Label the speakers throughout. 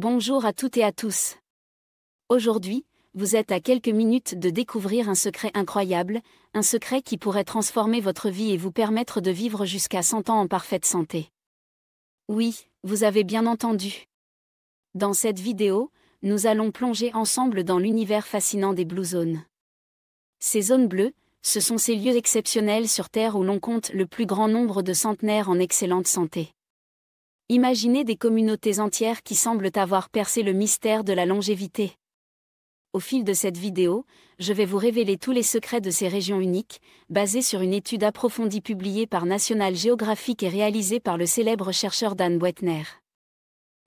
Speaker 1: Bonjour à toutes et à tous. Aujourd'hui, vous êtes à quelques minutes de découvrir un secret incroyable, un secret qui pourrait transformer votre vie et vous permettre de vivre jusqu'à 100 ans en parfaite santé. Oui, vous avez bien entendu. Dans cette vidéo, nous allons plonger ensemble dans l'univers fascinant des Blue Zones. Ces zones bleues, ce sont ces lieux exceptionnels sur Terre où l'on compte le plus grand nombre de centenaires en excellente santé. Imaginez des communautés entières qui semblent avoir percé le mystère de la longévité. Au fil de cette vidéo, je vais vous révéler tous les secrets de ces régions uniques, basées sur une étude approfondie publiée par National Geographic et réalisée par le célèbre chercheur Dan Buettner.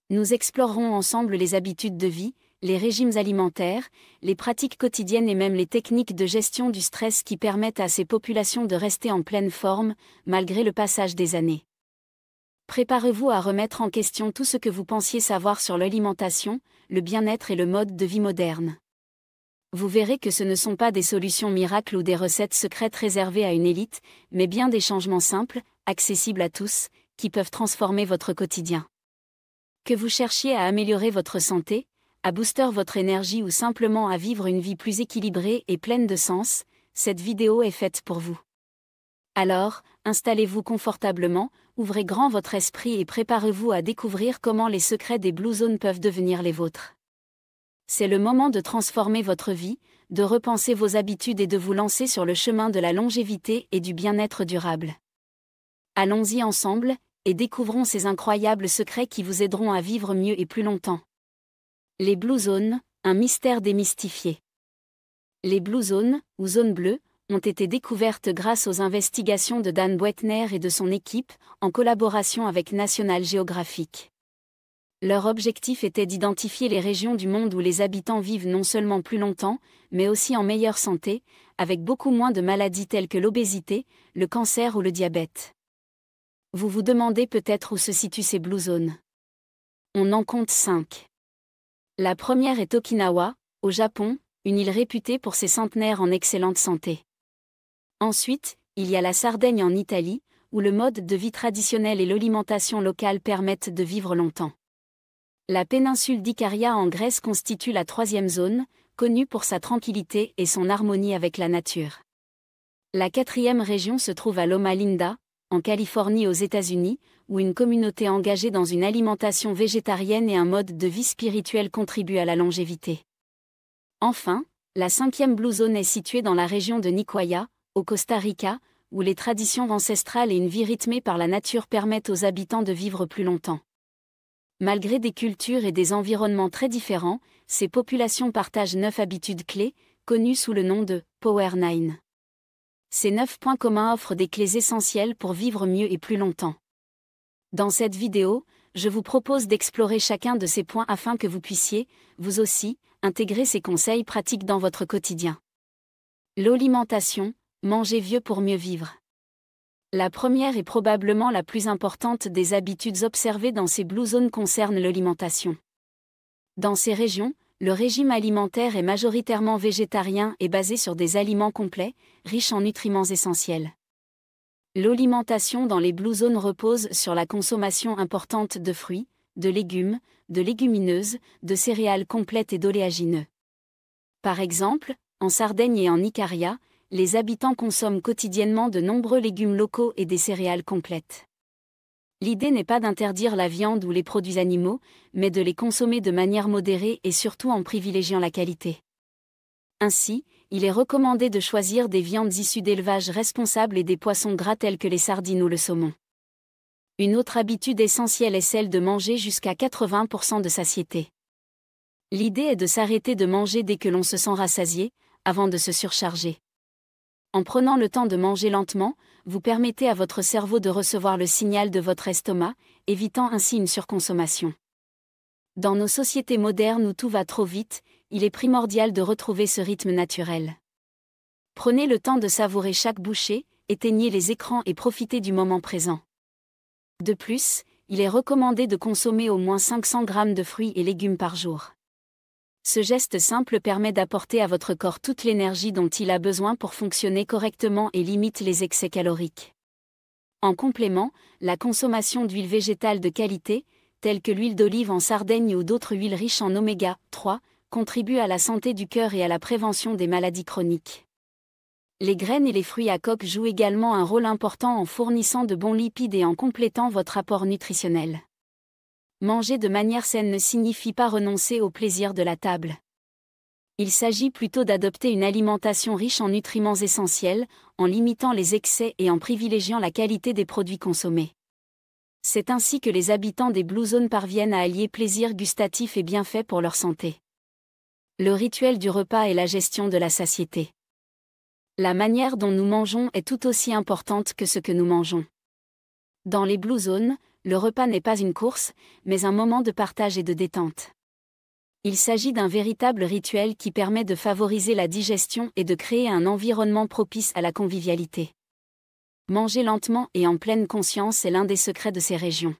Speaker 1: Nous explorerons ensemble les habitudes de vie, les régimes alimentaires, les pratiques quotidiennes et même les techniques de gestion du stress qui permettent à ces populations de rester en pleine forme, malgré le passage des années. Préparez-vous à remettre en question tout ce que vous pensiez savoir sur l'alimentation, le bien-être et le mode de vie moderne. Vous verrez que ce ne sont pas des solutions miracles ou des recettes secrètes réservées à une élite, mais bien des changements simples, accessibles à tous, qui peuvent transformer votre quotidien. Que vous cherchiez à améliorer votre santé, à booster votre énergie ou simplement à vivre une vie plus équilibrée et pleine de sens, cette vidéo est faite pour vous. Alors, installez-vous confortablement, ouvrez grand votre esprit et préparez-vous à découvrir comment les secrets des Blue Zones peuvent devenir les vôtres. C'est le moment de transformer votre vie, de repenser vos habitudes et de vous lancer sur le chemin de la longévité et du bien-être durable. Allons-y ensemble, et découvrons ces incroyables secrets qui vous aideront à vivre mieux et plus longtemps. Les Blue Zones, un mystère démystifié. Les Blue Zones, ou zones bleues, ont été découvertes grâce aux investigations de Dan Buettner et de son équipe, en collaboration avec National Geographic. Leur objectif était d'identifier les régions du monde où les habitants vivent non seulement plus longtemps, mais aussi en meilleure santé, avec beaucoup moins de maladies telles que l'obésité, le cancer ou le diabète. Vous vous demandez peut-être où se situent ces Blue Zones. On en compte 5. La première est Okinawa, au Japon, une île réputée pour ses centenaires en excellente santé. Ensuite, il y a la Sardaigne en Italie, où le mode de vie traditionnel et l'alimentation locale permettent de vivre longtemps. La péninsule d'Ikaria en Grèce constitue la troisième zone, connue pour sa tranquillité et son harmonie avec la nature. La quatrième région se trouve à Loma Linda, en Californie aux États-Unis, où une communauté engagée dans une alimentation végétarienne et un mode de vie spirituel contribue à la longévité. Enfin, la cinquième Blue Zone est située dans la région de Nicoya, au Costa Rica, où les traditions ancestrales et une vie rythmée par la nature permettent aux habitants de vivre plus longtemps. Malgré des cultures et des environnements très différents, ces populations partagent 9 habitudes clés, connues sous le nom de « Power 9 ». Ces 9 points communs offrent des clés essentielles pour vivre mieux et plus longtemps. Dans cette vidéo, je vous propose d'explorer chacun de ces points afin que vous puissiez, vous aussi, intégrer ces conseils pratiques dans votre quotidien. L'alimentation, manger vieux pour mieux vivre. La première et probablement la plus importante des habitudes observées dans ces Blue Zones concerne l'alimentation. Dans ces régions, le régime alimentaire est majoritairement végétarien et basé sur des aliments complets, riches en nutriments essentiels. L'alimentation dans les Blue Zones repose sur la consommation importante de fruits, de légumes, de légumineuses, de céréales complètes et d'oléagineux. Par exemple, en Sardaigne et en Ikaria, les habitants consomment quotidiennement de nombreux légumes locaux et des céréales complètes. L'idée n'est pas d'interdire la viande ou les produits animaux, mais de les consommer de manière modérée et surtout en privilégiant la qualité. Ainsi, il est recommandé de choisir des viandes issues d'élevages responsables et des poissons gras tels que les sardines ou le saumon. Une autre habitude essentielle est celle de manger jusqu'à 80% de satiété. L'idée est de s'arrêter de manger dès que l'on se sent rassasié, avant de se surcharger. En prenant le temps de manger lentement, vous permettez à votre cerveau de recevoir le signal de votre estomac, évitant ainsi une surconsommation. Dans nos sociétés modernes où tout va trop vite, il est primordial de retrouver ce rythme naturel. Prenez le temps de savourer chaque bouchée, éteignez les écrans et profitez du moment présent. De plus, il est recommandé de consommer au moins 500 g de fruits et légumes par jour. Ce geste simple permet d'apporter à votre corps toute l'énergie dont il a besoin pour fonctionner correctement et limite les excès caloriques. En complément, la consommation d'huile végétale de qualité, telles que l'huile d'olive en Sardaigne ou d'autres huiles riches en oméga 3, contribuent à la santé du cœur et à la prévention des maladies chroniques. Les graines et les fruits à coque jouent également un rôle important en fournissant de bons lipides et en complétant votre apport nutritionnel. Manger de manière saine ne signifie pas renoncer au plaisir de la table. Il s'agit plutôt d'adopter une alimentation riche en nutriments essentiels, en limitant les excès et en privilégiant la qualité des produits consommés. C'est ainsi que les habitants des Blue Zones parviennent à allier plaisir gustatif et bienfaits pour leur santé. Le rituel du repas et la gestion de la satiété. La manière dont nous mangeons est tout aussi importante que ce que nous mangeons. Dans les Blue Zones, le repas n'est pas une course, mais un moment de partage et de détente. Il s'agit d'un véritable rituel qui permet de favoriser la digestion et de créer un environnement propice à la convivialité. Manger lentement et en pleine conscience est l'un des secrets de ces régions.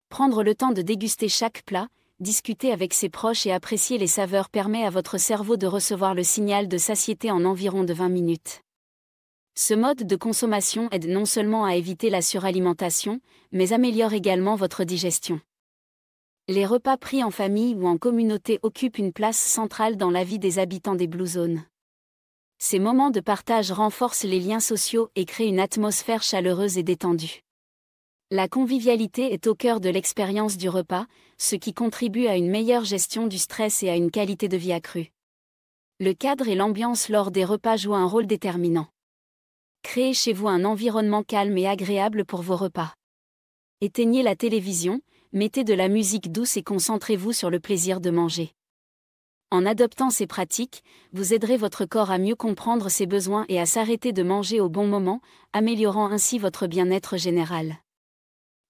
Speaker 1: Prendre le temps de déguster chaque plat, discuter avec ses proches et apprécier les saveurs permet à votre cerveau de recevoir le signal de satiété en environ de 20 minutes. Ce mode de consommation aide non seulement à éviter la suralimentation, mais améliore également votre digestion. Les repas pris en famille ou en communauté occupent une place centrale dans la vie des habitants des Blue Zones. Ces moments de partage renforcent les liens sociaux et créent une atmosphère chaleureuse et détendue. La convivialité est au cœur de l'expérience du repas, ce qui contribue à une meilleure gestion du stress et à une qualité de vie accrue. Le cadre et l'ambiance lors des repas jouent un rôle déterminant. Créez chez vous un environnement calme et agréable pour vos repas. Éteignez la télévision, mettez de la musique douce et concentrez-vous sur le plaisir de manger. En adoptant ces pratiques, vous aiderez votre corps à mieux comprendre ses besoins et à s'arrêter de manger au bon moment, améliorant ainsi votre bien-être général.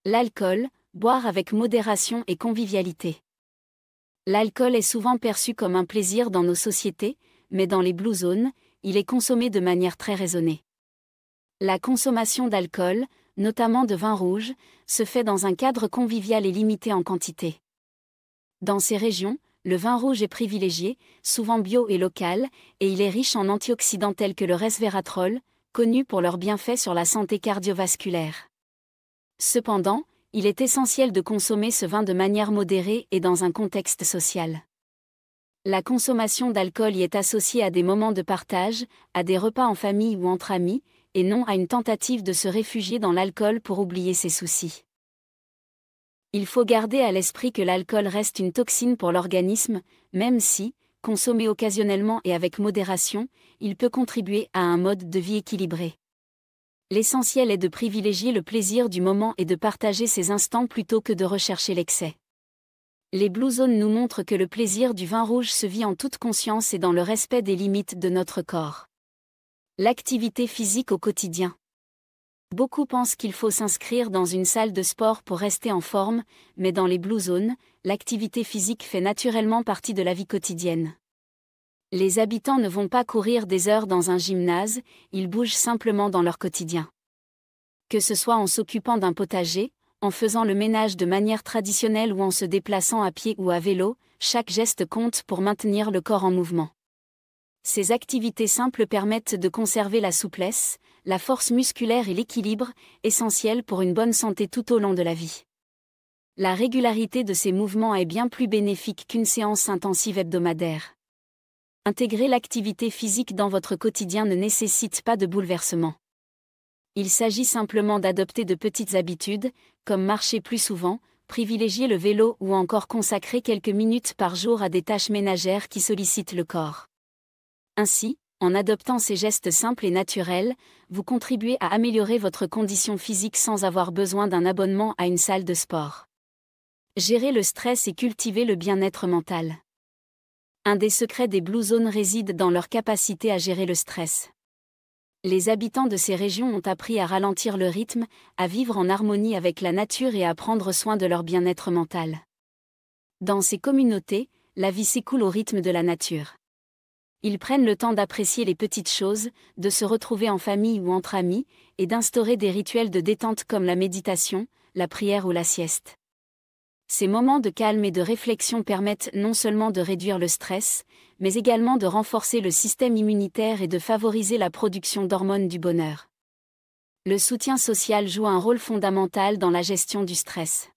Speaker 1: L'alcool, boire avec modération et convivialité. L'alcool est souvent perçu comme un plaisir dans nos sociétés, mais dans les Blue Zones, il est consommé de manière très raisonnée. La consommation d'alcool, notamment de vin rouge, se fait dans un cadre convivial et limité en quantité. Dans ces régions, le vin rouge est privilégié, souvent bio et local, et il est riche en antioxydants tels que le resveratrol, connu pour leurs bienfaits sur la santé cardiovasculaire. Cependant, il est essentiel de consommer ce vin de manière modérée et dans un contexte social. La consommation d'alcool y est associée à des moments de partage, à des repas en famille ou entre amis, et non à une tentative de se réfugier dans l'alcool pour oublier ses soucis. Il faut garder à l'esprit que l'alcool reste une toxine pour l'organisme, même si, consommé occasionnellement et avec modération, il peut contribuer à un mode de vie équilibré. L'essentiel est de privilégier le plaisir du moment et de partager ces instants plutôt que de rechercher l'excès. Les Blue Zones nous montrent que le plaisir du vin rouge se vit en toute conscience et dans le respect des limites de notre corps. L'activité physique au quotidien. Beaucoup pensent qu'il faut s'inscrire dans une salle de sport pour rester en forme, mais dans les Blue Zones, l'activité physique fait naturellement partie de la vie quotidienne. Les habitants ne vont pas courir des heures dans un gymnase, ils bougent simplement dans leur quotidien. Que ce soit en s'occupant d'un potager, en faisant le ménage de manière traditionnelle ou en se déplaçant à pied ou à vélo, chaque geste compte pour maintenir le corps en mouvement. Ces activités simples permettent de conserver la souplesse, la force musculaire et l'équilibre, essentiels pour une bonne santé tout au long de la vie. La régularité de ces mouvements est bien plus bénéfique qu'une séance intensive hebdomadaire. Intégrer l'activité physique dans votre quotidien ne nécessite pas de bouleversement. Il s'agit simplement d'adopter de petites habitudes, comme marcher plus souvent, privilégier le vélo ou encore consacrer quelques minutes par jour à des tâches ménagères qui sollicitent le corps. Ainsi, en adoptant ces gestes simples et naturels, vous contribuez à améliorer votre condition physique sans avoir besoin d'un abonnement à une salle de sport. Gérer le stress et cultiver le bien-être mental. Un des secrets des Blue Zones réside dans leur capacité à gérer le stress. Les habitants de ces régions ont appris à ralentir le rythme, à vivre en harmonie avec la nature et à prendre soin de leur bien-être mental. Dans ces communautés, la vie s'écoule au rythme de la nature. Ils prennent le temps d'apprécier les petites choses, de se retrouver en famille ou entre amis, et d'instaurer des rituels de détente comme la méditation, la prière ou la sieste. Ces moments de calme et de réflexion permettent non seulement de réduire le stress, mais également de renforcer le système immunitaire et de favoriser la production d'hormones du bonheur. Le soutien social joue un rôle fondamental dans la gestion du stress.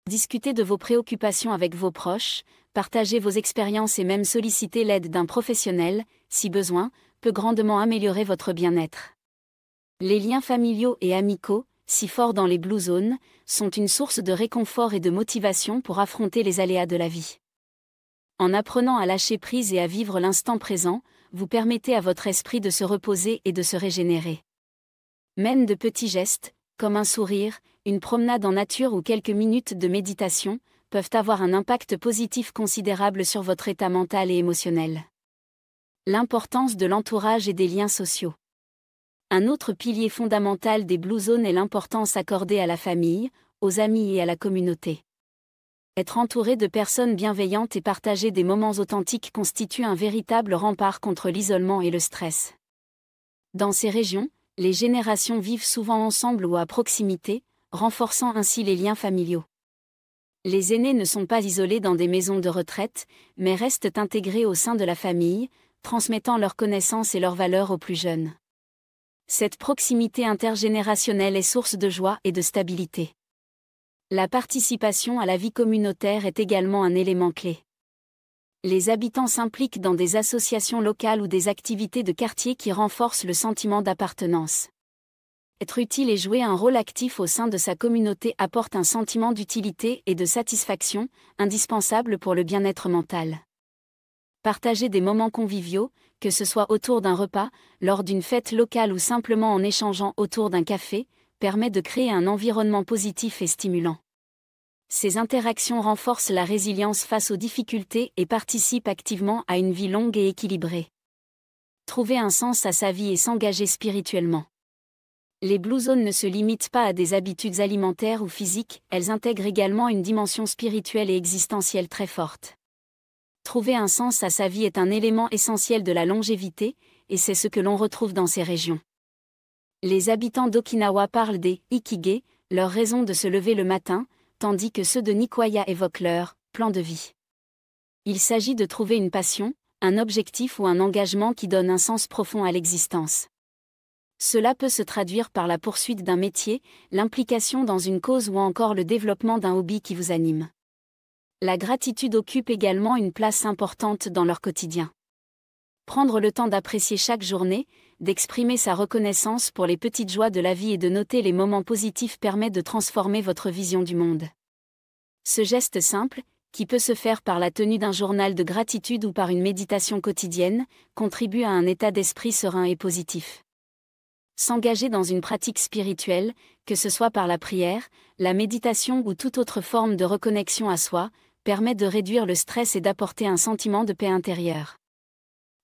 Speaker 1: Discutez de vos préoccupations avec vos proches, partagez vos expériences et même solliciter l'aide d'un professionnel, si besoin, peut grandement améliorer votre bien-être. Les liens familiaux et amicaux, si forts dans les Blue Zones, sont une source de réconfort et de motivation pour affronter les aléas de la vie. En apprenant à lâcher prise et à vivre l'instant présent, vous permettez à votre esprit de se reposer et de se régénérer. Même de petits gestes, comme un sourire, une promenade en nature ou quelques minutes de méditation, peuvent avoir un impact positif considérable sur votre état mental et émotionnel. L'importance de l'entourage et des liens sociaux. Un autre pilier fondamental des Blue Zones est l'importance accordée à la famille, aux amis et à la communauté. Être entouré de personnes bienveillantes et partager des moments authentiques constitue un véritable rempart contre l'isolement et le stress. Dans ces régions, les générations vivent souvent ensemble ou à proximité, renforçant ainsi les liens familiaux. Les aînés ne sont pas isolés dans des maisons de retraite, mais restent intégrés au sein de la famille, transmettant leurs connaissances et leurs valeurs aux plus jeunes. Cette proximité intergénérationnelle est source de joie et de stabilité. La participation à la vie communautaire est également un élément clé. Les habitants s'impliquent dans des associations locales ou des activités de quartier qui renforcent le sentiment d'appartenance. Être utile et jouer un rôle actif au sein de sa communauté apporte un sentiment d'utilité et de satisfaction, indispensable pour le bien-être mental. Partager des moments conviviaux, que ce soit autour d'un repas, lors d'une fête locale ou simplement en échangeant autour d'un café, permet de créer un environnement positif et stimulant. Ces interactions renforcent la résilience face aux difficultés et participent activement à une vie longue et équilibrée. Trouver un sens à sa vie et s'engager spirituellement. Les Blue Zones ne se limitent pas à des habitudes alimentaires ou physiques, elles intègrent également une dimension spirituelle et existentielle très forte. Trouver un sens à sa vie est un élément essentiel de la longévité, et c'est ce que l'on retrouve dans ces régions. Les habitants d'Okinawa parlent des Ikigai, leur raison de se lever le matin, tandis que ceux de Nicoya évoquent leur plan de vie. Il s'agit de trouver une passion, un objectif ou un engagement qui donne un sens profond à l'existence. Cela peut se traduire par la poursuite d'un métier, l'implication dans une cause ou encore le développement d'un hobby qui vous anime. La gratitude occupe également une place importante dans leur quotidien. Prendre le temps d'apprécier chaque journée, d'exprimer sa reconnaissance pour les petites joies de la vie et de noter les moments positifs permet de transformer votre vision du monde. Ce geste simple, qui peut se faire par la tenue d'un journal de gratitude ou par une méditation quotidienne, contribue à un état d'esprit serein et positif. S'engager dans une pratique spirituelle, que ce soit par la prière, la méditation ou toute autre forme de reconnexion à soi, permet de réduire le stress et d'apporter un sentiment de paix intérieure.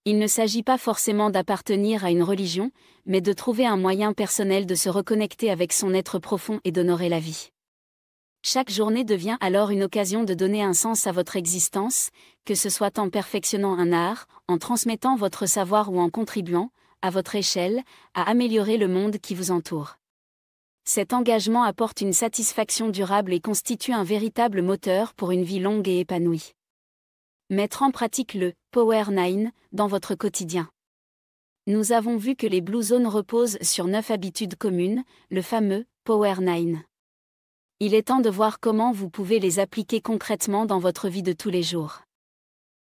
Speaker 1: Il ne s'agit pas forcément d'appartenir à une religion, mais de trouver un moyen personnel de se reconnecter avec son être profond et d'honorer la vie. Chaque journée devient alors une occasion de donner un sens à votre existence, que ce soit en perfectionnant un art, en transmettant votre savoir ou en contribuant, à votre échelle, à améliorer le monde qui vous entoure. Cet engagement apporte une satisfaction durable et constitue un véritable moteur pour une vie longue et épanouie. Mettre en pratique le Power 9 dans votre quotidien. Nous avons vu que les Blue Zones reposent sur 9 habitudes communes, le fameux Power 9. Il est temps de voir comment vous pouvez les appliquer concrètement dans votre vie de tous les jours.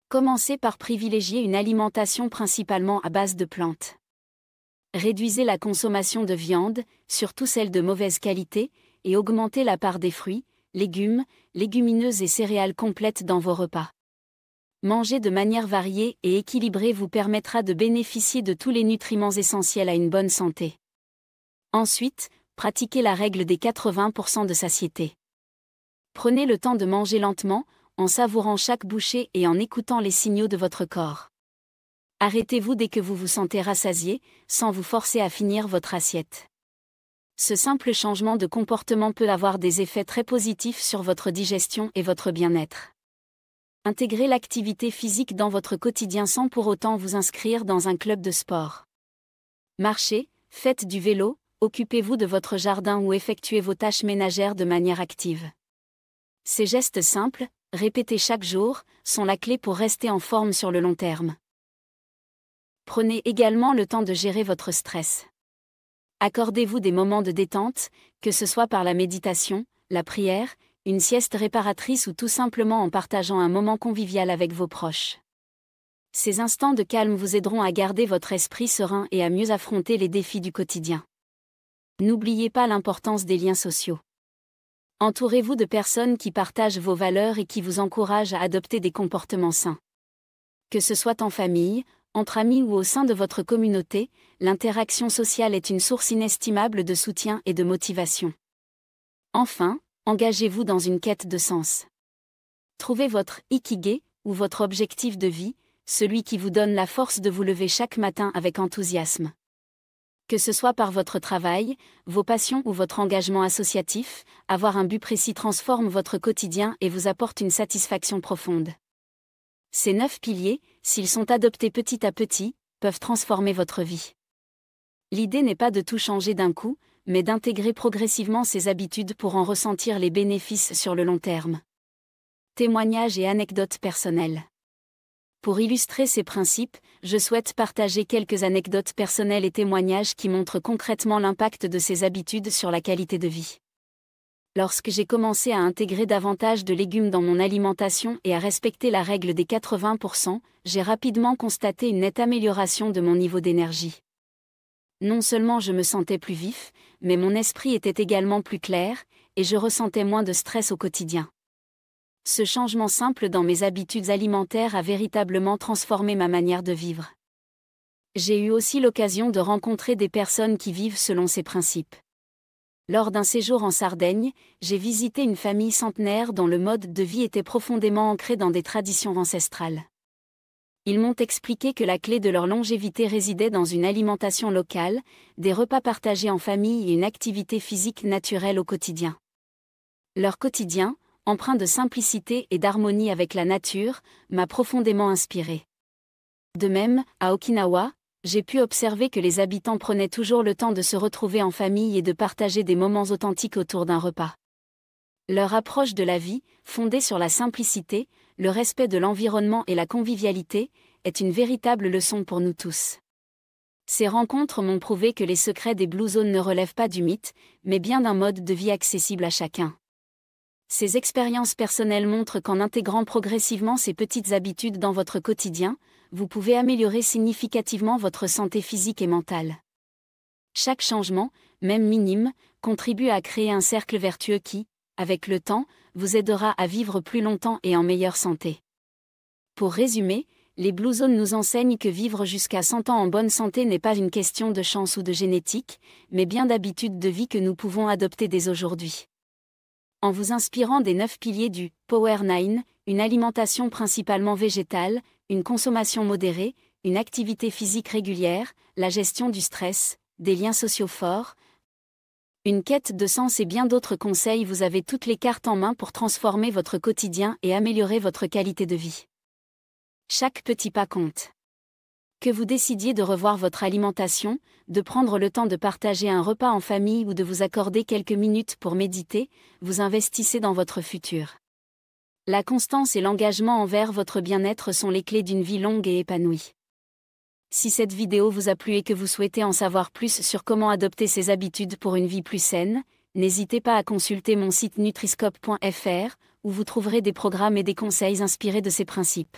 Speaker 1: Commencez par privilégier une alimentation principalement à base de plantes. Réduisez la consommation de viande, surtout celle de mauvaise qualité, et augmentez la part des fruits, légumes, légumineuses et céréales complètes dans vos repas. Manger de manière variée et équilibrée vous permettra de bénéficier de tous les nutriments essentiels à une bonne santé. Ensuite, pratiquez la règle des 80% de satiété. Prenez le temps de manger lentement, en savourant chaque bouchée et en écoutant les signaux de votre corps. Arrêtez-vous dès que vous vous sentez rassasié, sans vous forcer à finir votre assiette. Ce simple changement de comportement peut avoir des effets très positifs sur votre digestion et votre bien-être. Intégrez l'activité physique dans votre quotidien sans pour autant vous inscrire dans un club de sport. Marchez, faites du vélo, occupez-vous de votre jardin ou effectuez vos tâches ménagères de manière active. Ces gestes simples, répétés chaque jour, sont la clé pour rester en forme sur le long terme. Prenez également le temps de gérer votre stress. Accordez-vous des moments de détente, que ce soit par la méditation, la prière, une sieste réparatrice ou tout simplement en partageant un moment convivial avec vos proches. Ces instants de calme vous aideront à garder votre esprit serein et à mieux affronter les défis du quotidien. N'oubliez pas l'importance des liens sociaux. Entourez-vous de personnes qui partagent vos valeurs et qui vous encouragent à adopter des comportements sains. Que ce soit en famille, entre amis ou au sein de votre communauté, l'interaction sociale est une source inestimable de soutien et de motivation. Enfin, engagez-vous dans une quête de sens. Trouvez votre ikigai, ou votre objectif de vie, celui qui vous donne la force de vous lever chaque matin avec enthousiasme. Que ce soit par votre travail, vos passions ou votre engagement associatif, avoir un but précis transforme votre quotidien et vous apporte une satisfaction profonde. Ces 9 piliers, s'ils sont adoptés petit à petit, peuvent transformer votre vie. L'idée n'est pas de tout changer d'un coup, mais d'intégrer progressivement ces habitudes pour en ressentir les bénéfices sur le long terme. Témoignages et anecdotes personnelles. Pour illustrer ces principes, je souhaite partager quelques anecdotes personnelles et témoignages qui montrent concrètement l'impact de ces habitudes sur la qualité de vie. Lorsque j'ai commencé à intégrer davantage de légumes dans mon alimentation et à respecter la règle des 80%, j'ai rapidement constaté une nette amélioration de mon niveau d'énergie. Non seulement je me sentais plus vif, mais mon esprit était également plus clair, et je ressentais moins de stress au quotidien. Ce changement simple dans mes habitudes alimentaires a véritablement transformé ma manière de vivre. J'ai eu aussi l'occasion de rencontrer des personnes qui vivent selon ces principes. Lors d'un séjour en Sardaigne, j'ai visité une famille centenaire dont le mode de vie était profondément ancré dans des traditions ancestrales. Ils m'ont expliqué que la clé de leur longévité résidait dans une alimentation locale, des repas partagés en famille et une activité physique naturelle au quotidien. Leur quotidien, empreint de simplicité et d'harmonie avec la nature, m'a profondément inspiré. De même, à Okinawa, j'ai pu observer que les habitants prenaient toujours le temps de se retrouver en famille et de partager des moments authentiques autour d'un repas. Leur approche de la vie, fondée sur la simplicité, le respect de l'environnement et la convivialité, est une véritable leçon pour nous tous. Ces rencontres m'ont prouvé que les secrets des Blue Zones ne relèvent pas du mythe, mais bien d'un mode de vie accessible à chacun. Ces expériences personnelles montrent qu'en intégrant progressivement ces petites habitudes dans votre quotidien, vous pouvez améliorer significativement votre santé physique et mentale. Chaque changement, même minime, contribue à créer un cercle vertueux qui, avec le temps, vous aidera à vivre plus longtemps et en meilleure santé. Pour résumer, les Blue Zones nous enseignent que vivre jusqu'à 100 ans en bonne santé n'est pas une question de chance ou de génétique, mais bien d'habitudes de vie que nous pouvons adopter dès aujourd'hui. En vous inspirant des 9 piliers du Power 9, une alimentation principalement végétale, une consommation modérée, une activité physique régulière, la gestion du stress, des liens sociaux forts, une quête de sens et bien d'autres conseils, vous avez toutes les cartes en main pour transformer votre quotidien et améliorer votre qualité de vie. Chaque petit pas compte. Que vous décidiez de revoir votre alimentation, de prendre le temps de partager un repas en famille ou de vous accorder quelques minutes pour méditer, vous investissez dans votre futur. La constance et l'engagement envers votre bien-être sont les clés d'une vie longue et épanouie. Si cette vidéo vous a plu et que vous souhaitez en savoir plus sur comment adopter ces habitudes pour une vie plus saine, n'hésitez pas à consulter mon site nutriscope.fr, où vous trouverez des programmes et des conseils inspirés de ces principes.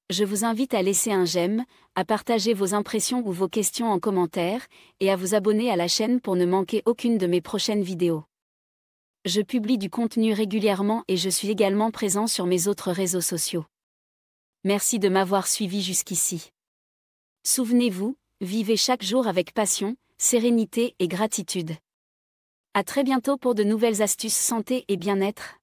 Speaker 1: Je vous invite à laisser un j'aime, à partager vos impressions ou vos questions en commentaire, et à vous abonner à la chaîne pour ne manquer aucune de mes prochaines vidéos. Je publie du contenu régulièrement et je suis également présent sur mes autres réseaux sociaux. Merci de m'avoir suivi jusqu'ici. Souvenez-vous, vivez chaque jour avec passion, sérénité et gratitude. À très bientôt pour de nouvelles astuces santé et bien-être.